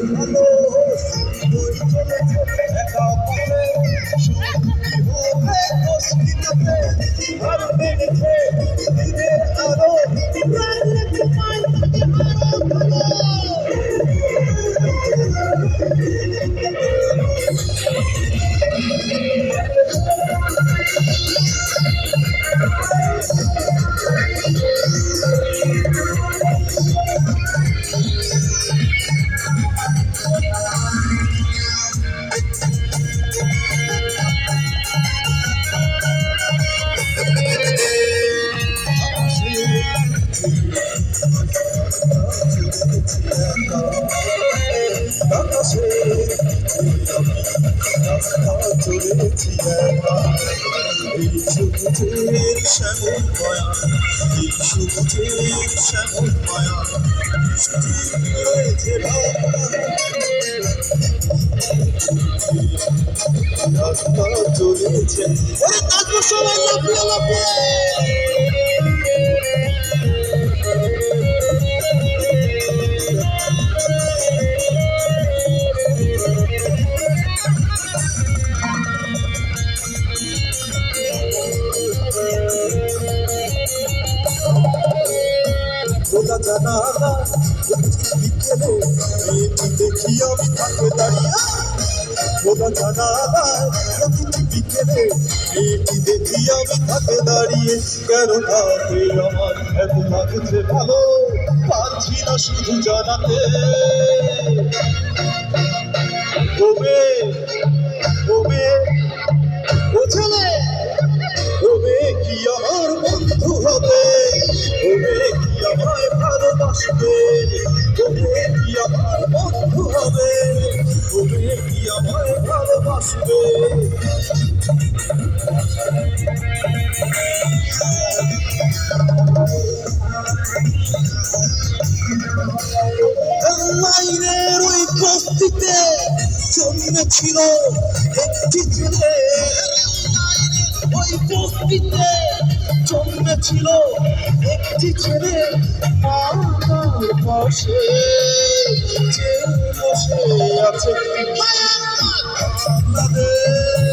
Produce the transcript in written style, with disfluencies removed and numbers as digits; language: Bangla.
ভালো বই চলেছে একা পথে সত্যি হবে অস্মিতাতে আর বেড়েছে দিনের আলো প্রাণ লেগে পায় তাকে আরো ভালো চলেছি এই সবুজের শ্যামল মায়া এই সবুজের শ্যামল মায়া রয়েছে রাস্তা চলেছে সবাই লাফিয়ে লাফিয়ে খোলা জানালা বিকেলে মেয়েটি দেখি আমি থাকে দাঁড়িয়ে খোলা জানালা প্রতিটি বিকেলে মেয়েটি দেখি আমি থাকে দাঁড়িয়ে কেন তাকে আমার এত লাগছে ভালো পারছি না শুধু জানাতে কবে কবে ও ছেলে কবে কি আমার বন্ধু হবে কবে কি আমায় ভালোবাসবে কবে কি আমার বন্ধু হবে কবে কি আমায় ভালোবাসবে লাইনের ওই বস্তিতে জন্মেছিল একটি ছেলে ওই বস্তিতে জন্মেছিল একটি ছেলে আমার পাশে যে বসে আছে বাংলাদেশ